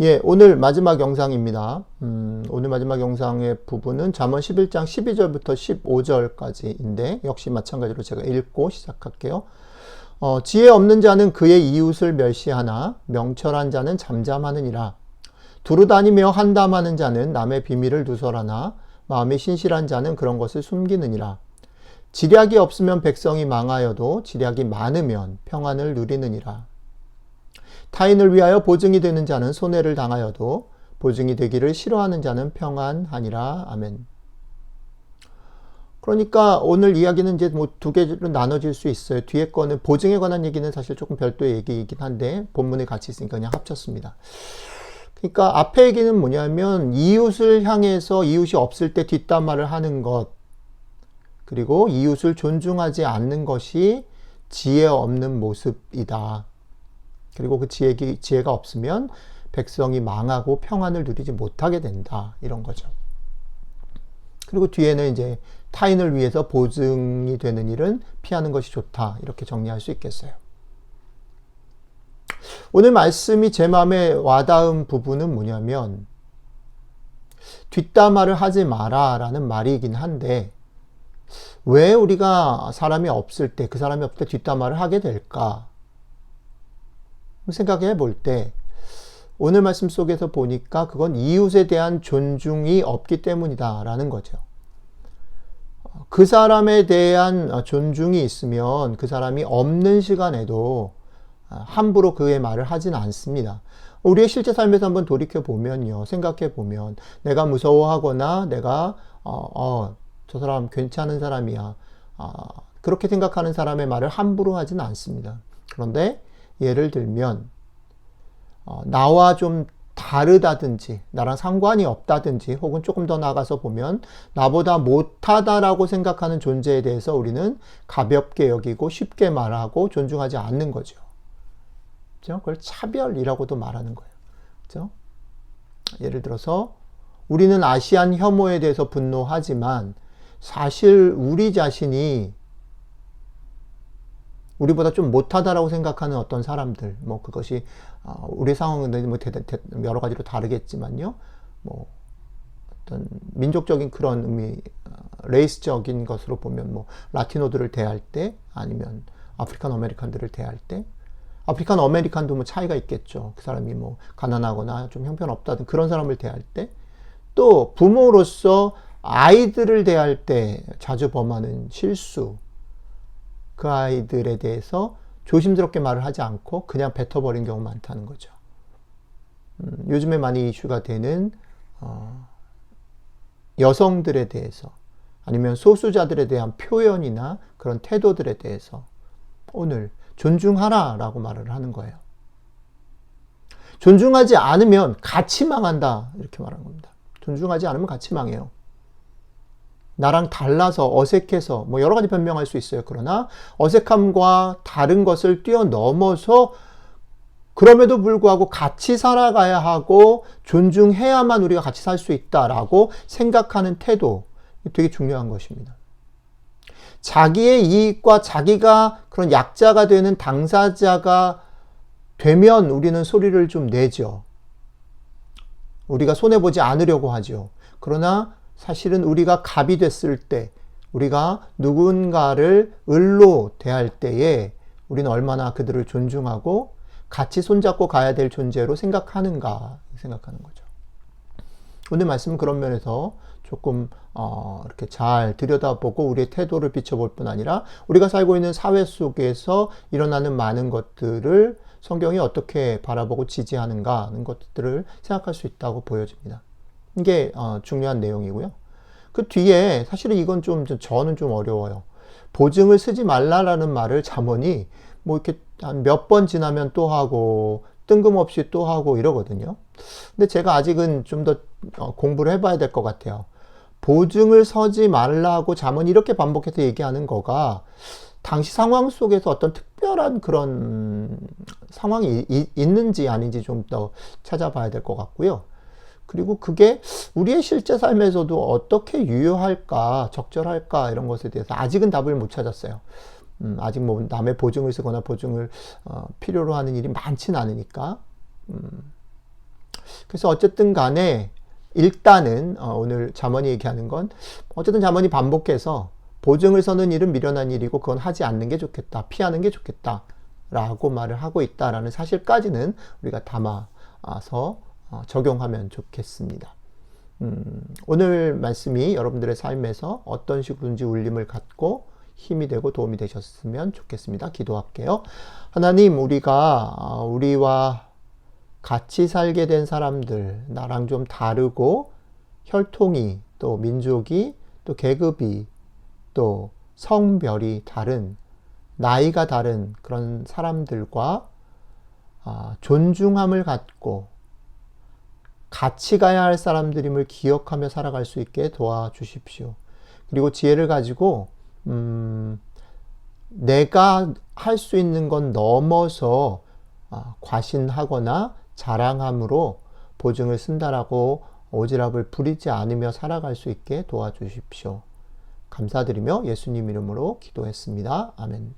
예, 오늘 마지막 영상입니다. 오늘 마지막 영상의 부분은 잠언 11장 12절부터 15절까지인데 역시 마찬가지로 제가 읽고 시작할게요. 지혜 없는 자는 그의 이웃을 멸시하나 명철한 자는 잠잠하느니라. 두루다니며 한담하는 자는 남의 비밀을 누설하나 마음이 신실한 자는 그런 것을 숨기느니라. 지략이 없으면 백성이 망하여도 지략이 많으면 평안을 누리느니라. 타인을 위하여 보증이 되는 자는 손해를 당하여도 보증이 되기를 싫어하는 자는 평안하니라. 아멘. 그러니까 오늘 이야기는 이제 뭐 두 개로 나눠질 수 있어요. 뒤에 거는 보증에 관한 얘기는 사실 조금 별도의 얘기이긴 한데 본문에 같이 있으니까 그냥 합쳤습니다. 그러니까 앞에 얘기는 뭐냐면 이웃을 향해서 이웃이 없을 때 뒷담화를 하는 것, 그리고 이웃을 존중하지 않는 것이 지혜 없는 모습이다. 그리고 그 지혜가 없으면 백성이 망하고 평안을 누리지 못하게 된다. 이런 거죠. 그리고 뒤에는 이제 타인을 위해서 보증이 되는 일은 피하는 것이 좋다. 이렇게 정리할 수 있겠어요. 오늘 말씀이 제 마음에 와닿은 부분은 뭐냐면 뒷담화를 하지 마라 라는 말이긴 한데 왜 우리가 사람이 없을 때, 그 사람이 없을 때 뒷담화를 하게 될까? 생각해 볼 때 오늘 말씀 속에서 보니까 그건 이웃에 대한 존중이 없기 때문이다 라는 거죠. 그 사람에 대한 존중이 있으면 그 사람이 없는 시간에도 함부로 그의 말을 하진 않습니다. 우리의 실제 삶에서 한번 돌이켜 보면요, 생각해 보면 내가 무서워하거나 내가 저 사람 괜찮은 사람이야, 그렇게 생각하는 사람의 말을 함부로 하진 않습니다. 그런데 예를 들면 나와 좀 다르다든지 나랑 상관이 없다든지 혹은 조금 더 나아가서 보면 나보다 못하다라고 생각하는 존재에 대해서 우리는 가볍게 여기고 쉽게 말하고 존중하지 않는 거죠. 그렇죠? 그걸 차별이라고도 말하는 거예요. 그렇죠? 예를 들어서 우리는 아시안 혐오에 대해서 분노하지만 사실 우리 자신이 우리보다 좀 못하다라고 생각하는 어떤 사람들, 뭐 그것이 우리 상황은 뭐 여러 가지로 다르겠지만요, 뭐 어떤 민족적인 그런 의미, 레이스적인 것으로 보면 뭐 라티노들을 대할 때, 아니면 아프리칸 아메리칸들을 대할 때, 아프리칸 아메리칸도 뭐 차이가 있겠죠. 그 사람이 뭐 가난하거나 좀 형편없다든 그런 사람을 대할 때, 또 부모로서 아이들을 대할 때 자주 범하는 실수. 그 아이들에 대해서 조심스럽게 말을 하지 않고 그냥 뱉어버린 경우 많다는 거죠. 요즘에 많이 이슈가 되는 여성들에 대해서 아니면 소수자들에 대한 표현이나 그런 태도들에 대해서 오늘 존중하라 라고 말을 하는 거예요. 존중하지 않으면 같이 망한다 이렇게 말하는 겁니다. 존중하지 않으면 같이 망해요. 나랑 달라서 어색해서 뭐 여러 가지 변명할 수 있어요. 그러나 어색함과 다른 것을 뛰어넘어서 그럼에도 불구하고 같이 살아가야 하고 존중해야만 우리가 같이 살 수 있다라고 생각하는 태도, 되게 중요한 것입니다. 자기의 이익과 자기가 그런 약자가 되는 당사자가 되면 우리는 소리를 좀 내죠. 우리가 손해보지 않으려고 하죠. 그러나 사실은 우리가 갑이 됐을 때, 우리가 누군가를 을로 대할 때에 우리는 얼마나 그들을 존중하고 같이 손잡고 가야 될 존재로 생각하는가 생각하는 거죠. 오늘 말씀은 그런 면에서 조금 이렇게 잘 들여다보고 우리의 태도를 비춰볼 뿐 아니라 우리가 살고 있는 사회 속에서 일어나는 많은 것들을 성경이 어떻게 바라보고 지지하는가 하는 것들을 생각할 수 있다고 보여집니다. 이게 중요한 내용이고요. 그 뒤에 사실은 이건 저는 좀 어려워요. 보증을 쓰지 말라라는 말을 잠언이 뭐 이렇게 한 몇 번 지나면 또 하고 뜬금없이 또 하고 이러거든요. 근데 제가 아직은 좀 더 공부를 해봐야 될 것 같아요. 보증을 서지 말라고 잠언이 이렇게 반복해서 얘기하는 거가 당시 상황 속에서 어떤 특별한 그런 상황이 있는지 아닌지 좀 더 찾아봐야 될 것 같고요. 그리고 그게 우리의 실제 삶에서도 어떻게 유효할까, 적절할까 이런 것에 대해서 아직은 답을 못 찾았어요. 아직 뭐 남의 보증을 쓰거나 보증을 필요로 하는 일이 많지는 않으니까 그래서 어쨌든 간에 일단은 오늘 잠언이 얘기하는 건 어쨌든 잠언이 반복해서 보증을 서는 일은 미련한 일이고 그건 하지 않는 게 좋겠다. 피하는 게 좋겠다. 라고 말을 하고 있다라는 사실까지는 우리가 담아서 적용하면 좋겠습니다. 오늘 말씀이 여러분들의 삶에서 어떤 식으로든지 울림을 갖고 힘이 되고 도움이 되셨으면 좋겠습니다. 기도할게요. 하나님, 우리와 같이 살게 된 사람들, 나랑 좀 다르고 혈통이 또 민족이 또 계급이 또 성별이 다른 나이가 다른 그런 사람들과 존중함을 갖고 같이 가야 할 사람들임을 기억하며 살아갈 수 있게 도와주십시오. 그리고 지혜를 가지고 내가 할 수 있는 건 넘어서 과신하거나 자랑함으로 보증을 쓴다라고 오지랖을 부리지 않으며 살아갈 수 있게 도와주십시오. 감사드리며 예수님 이름으로 기도했습니다. 아멘.